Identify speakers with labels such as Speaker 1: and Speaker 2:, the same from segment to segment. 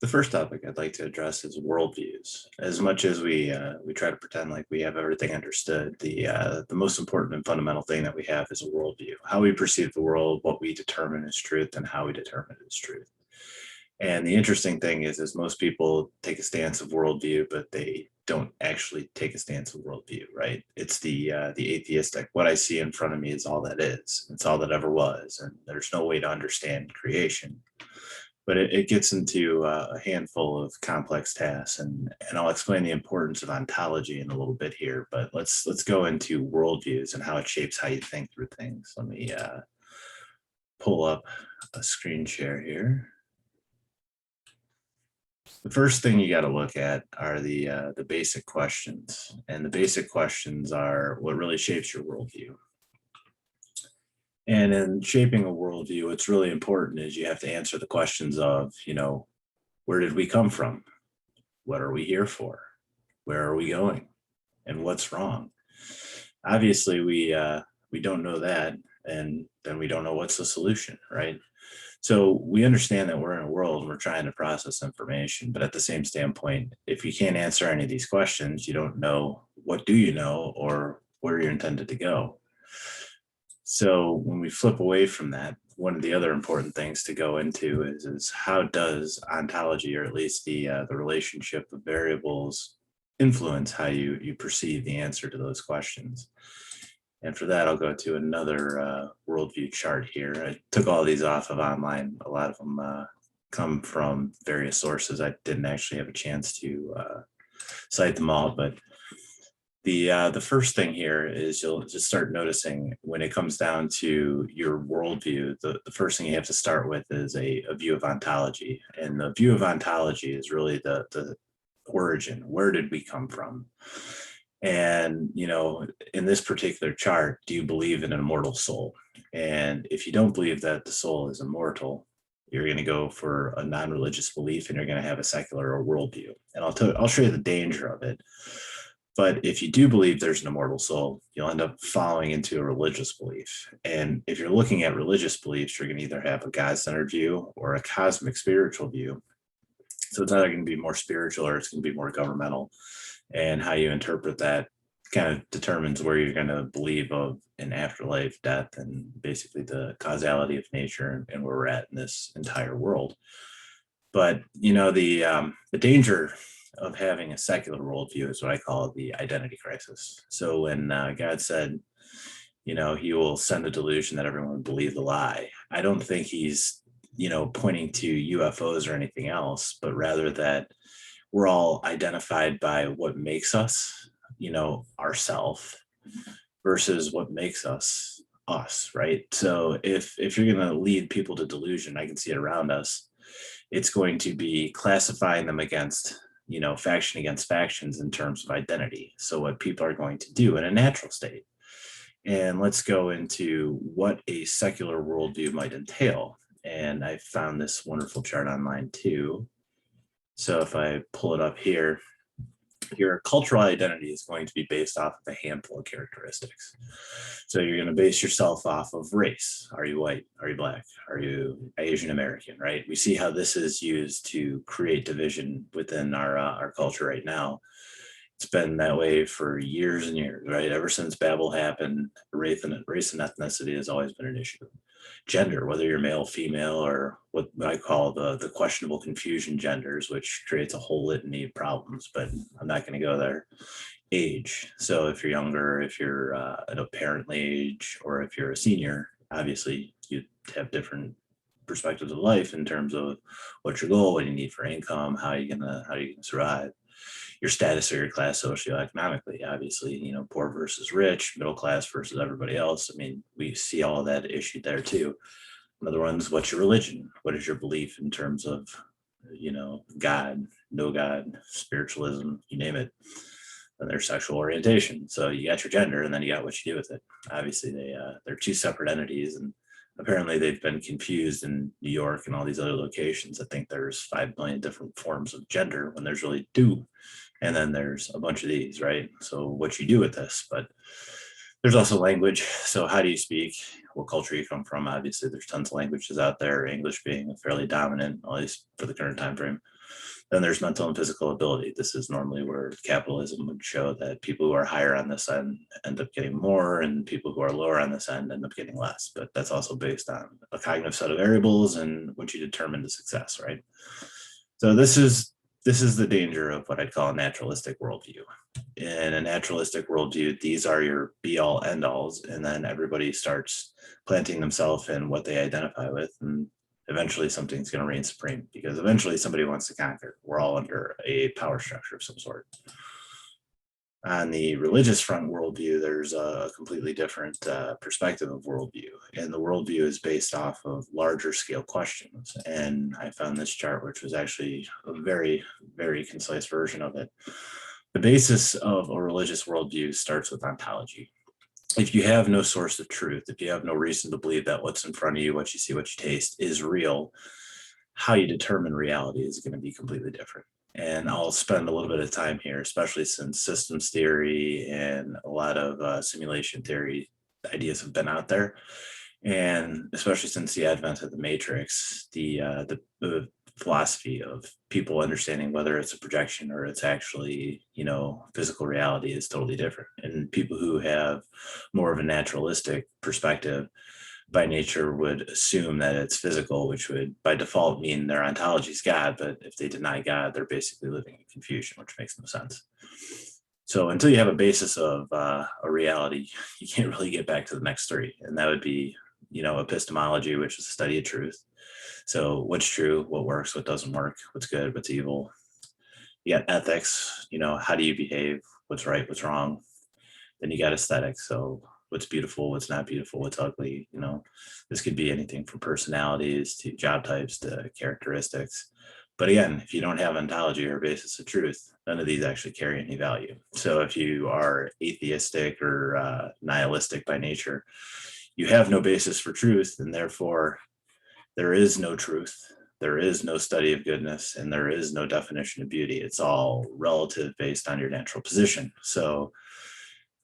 Speaker 1: The first topic I'd like to address is worldviews. As much as we try to pretend like we have everything understood, the most important and fundamental thing that we have is a worldview. How we perceive the world, what we determine is truth, and how we determine it is truth. And the interesting thing is most people take a stance of worldview, but they don't actually take a stance of worldview, right? It's the atheistic. What I see in front of me is all that is. It's all that ever was, and there's no way to understand creation. But it gets into a handful of complex tasks, and I'll explain the importance of ontology in a little bit here. But let's go into worldviews and how it shapes how you think through things. Let me pull up a screen share here. The first thing you got to look at are the basic questions, and the basic questions are what really shapes your worldview. And in shaping a worldview, what's really important is you have to answer the questions of, where did we come from? What are we here for? Where are we going? And what's wrong? Obviously, we don't know that, and then we don't know what's the solution, right? So we understand that we're in a world and we're trying to process information, but at the same standpoint, if you can't answer any of these questions, you don't know what do you know or where you're intended to go. So when we flip away from that, one of the other important things to go into is how does ontology, or at least the relationship of variables, influence how you perceive the answer to those questions. And for that, I'll go to another worldview chart here. I took all these off of online. A lot of them come from various sources. I didn't actually have a chance to cite them all, but the first thing here is you'll just start noticing when it comes down to your worldview, the first thing you have to start with is a view of ontology. And the view of ontology is really the origin. Where did we come from? And, in this particular chart, do you believe in an immortal soul? And if you don't believe that the soul is immortal, you're going to go for a non-religious belief and you're going to have a secular or worldview. And I'll show you the danger of it. But if you do believe there's an immortal soul, you'll end up falling into a religious belief. And if you're looking at religious beliefs, you're going to either have a God-centered view or a cosmic spiritual view. So it's either going to be more spiritual or it's going to be more governmental. And how you interpret that kind of determines where you're going to believe of an afterlife, death, and basically the causality of nature and where we're at in this entire world. But the danger of having a secular worldview is what I call the identity crisis. So when God said, he will send a delusion that everyone would believe the lie, I don't think he's pointing to UFOs or anything else, but rather that we're all identified by what makes us, ourself versus what makes us us, right? So if you're going to lead people to delusion, I can see it around us. It's going to be classifying them against, faction against factions in terms of identity. So what people are going to do in a natural state. And let's go into what a secular worldview might entail. And I found this wonderful chart online too. So if I pull it up here, your cultural identity is going to be based off of a handful of characteristics. So you're going to base yourself off of race. Are you white? Are you black? Are you Asian American, right? We see how this is used to create division within our culture right now. It's been that way for years and years, right? Ever since Babel happened, race and ethnicity has always been an issue. Gender, whether you're male, female, or what I call the questionable confusion genders, which creates a whole litany of problems, but I'm not going to go there. Age. So if you're younger, if you're at a parent age, or if you're a senior, obviously you have different perspectives of life in terms of what's your goal, what you need for income, how you gonna survive. Your status or your class socioeconomically, obviously, poor versus rich, middle class versus everybody else. I mean, we see all of that issue there too. Another one's what's your religion? What is your belief in terms of, God, no God, spiritualism, you name it. And their sexual orientation. So you got your gender and then you got what you do with it. Obviously, they're two separate entities, and apparently they've been confused in New York and all these other locations. I think there's 5 million different forms of gender when there's really two. And then there's a bunch of these, right? So what you do with this, but there's also language. So how do you speak? What culture you come from? Obviously, there's tons of languages out there, English being fairly dominant, at least for the current time frame. Then there's mental and physical ability. This is normally where capitalism would show that people who are higher on this end end up getting more, and people who are lower on this end end up getting less. But that's also based on a cognitive set of variables and what you determine to success, right? So this is the danger of what I'd call a naturalistic worldview. In a naturalistic worldview, these are your be all end alls, and then everybody starts planting themselves in what they identify with, and eventually something's going to reign supreme because eventually somebody wants to conquer. We're all under a power structure of some sort. On the religious front worldview, there's a completely different perspective of worldview. And the worldview is based off of larger scale questions. And I found this chart, which was actually a very, very concise version of it. The basis of a religious worldview starts with ontology. If you have no source of truth, if you have no reason to believe that what's in front of you, what you see, what you taste is real, how you determine reality is going to be completely different. And I'll spend a little bit of time here, especially since systems theory and a lot of simulation theory ideas have been out there. And especially since the advent of the matrix, the philosophy of people understanding whether it's a projection or it's actually, physical reality is totally different. And people who have more of a naturalistic perspective by nature would assume that it's physical, which would by default mean their ontology is God. But if they deny God, they're basically living in confusion, which makes no sense. So until you have a basis of a reality, you can't really get back to the next three. And that would be, epistemology, which is the study of truth. So what's true, what works, what doesn't work, what's good, what's evil. You got ethics, how do you behave, what's right, what's wrong. Then you got aesthetics. So what's beautiful, what's not beautiful, what's ugly. This could be anything from personalities to job types to characteristics. But again, if you don't have ontology or basis of truth, none of these actually carry any value. So if you are atheistic or nihilistic by nature, you have no basis for truth, and therefore there is no truth. There is no study of goodness, and there is no definition of beauty. It's all relative based on your natural position. So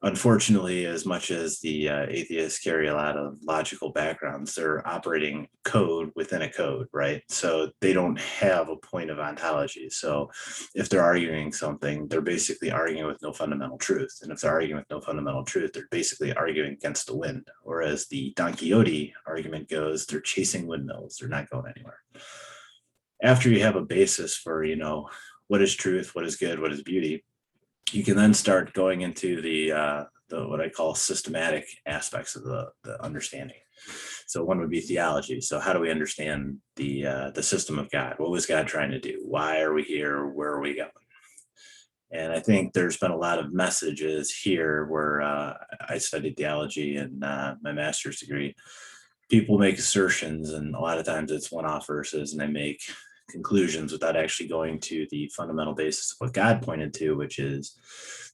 Speaker 1: unfortunately, as much as the atheists carry a lot of logical backgrounds, they're operating code within a code, right? So they don't have a point of ontology. So if they're arguing something, they're basically arguing with no fundamental truth. And if they're arguing with no fundamental truth, they're basically arguing against the wind. Or as the Don Quixote argument goes, they're chasing windmills. They're not going anywhere. After you have a basis for, what is truth, what is good, what is beauty, you can then start going into the what I call systematic aspects of the understanding. So one would be theology. So how do we understand the system of God? What was God trying to do? Why are we here? Where are we going? And I think there's been a lot of messages here where I studied theology in my master's degree. People make assertions, and a lot of times it's one-off verses, and they make conclusions without actually going to the fundamental basis of what God pointed to, which is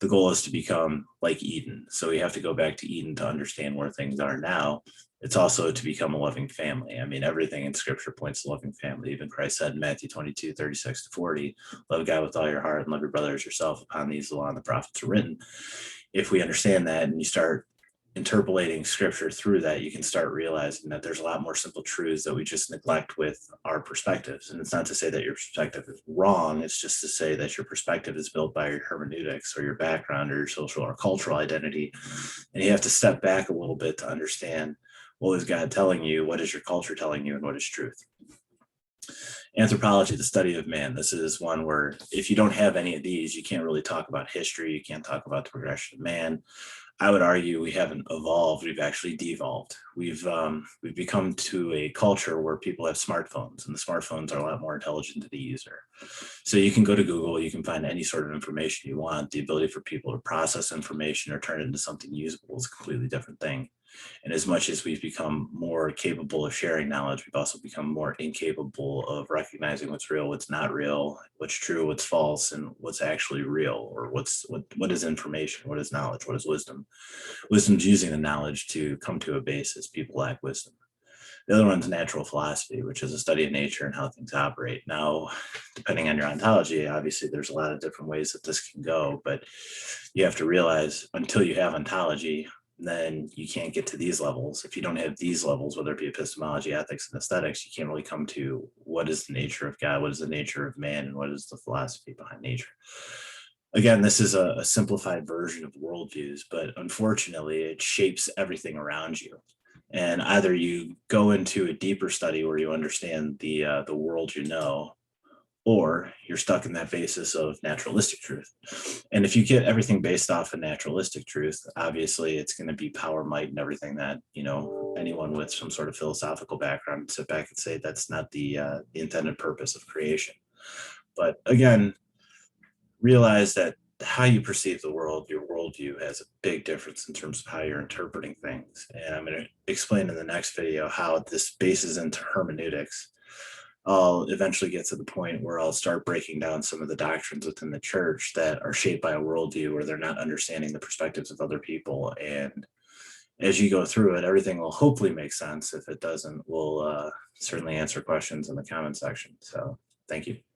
Speaker 1: the goal is to become like Eden. So we have to go back to Eden to understand where things are now. It's also to become a loving family. I mean, everything in scripture points to loving family. Even Christ said in Matthew 22:36-40, love God with all your heart and love your brother as yourself. Upon these the law and the prophets are written. If we understand that and you start interpolating scripture through that, you can start realizing that there's a lot more simple truths that we just neglect with our perspectives. And it's not to say that your perspective is wrong. It's just to say that your perspective is built by your hermeneutics or your background or your social or cultural identity. And you have to step back a little bit to understand what is God telling you, what is your culture telling you, and what is truth. Anthropology, the study of man. This is one where if you don't have any of these, you can't really talk about history. You can't talk about the progression of man. I would argue we haven't evolved. We've actually devolved. We've become to a culture where people have smartphones, and the smartphones are a lot more intelligent to the user. So you can go to Google, you can find any sort of information you want. The ability for people to process information or turn it into something usable is a completely different thing. And as much as we've become more capable of sharing knowledge, we've also become more incapable of recognizing what's real, what's not real, what's true, what's false, and what's actually real, or what is information, what is knowledge, what is wisdom. Wisdom's using the knowledge to come to a basis. People lack wisdom. The other one's natural philosophy, which is a study of nature and how things operate. Now, depending on your ontology, obviously there's a lot of different ways that this can go, but you have to realize until you have ontology, then you can't get to these levels. If you don't have these levels, whether it be epistemology, ethics, and aesthetics, you can't really come to what is the nature of God, what is the nature of man, and what is the philosophy behind nature. Again, this is a simplified version of worldviews, but unfortunately, it shapes everything around you. And either you go into a deeper study where you understand the world you know, or you're stuck in that basis of naturalistic truth. And if you get everything based off of naturalistic truth, obviously it's going to be power, might, and everything that, anyone with some sort of philosophical background would sit back and say that's not the intended purpose of creation. But again, realize that how you perceive the world, your worldview, has a big difference in terms of how you're interpreting things. And I'm going to explain in the next video how this bases into hermeneutics. I'll eventually get to the point where I'll start breaking down some of the doctrines within the church that are shaped by a worldview where they're not understanding the perspectives of other people. And as you go through it, everything will hopefully make sense. If it doesn't, we'll certainly answer questions in the comment section. So thank you.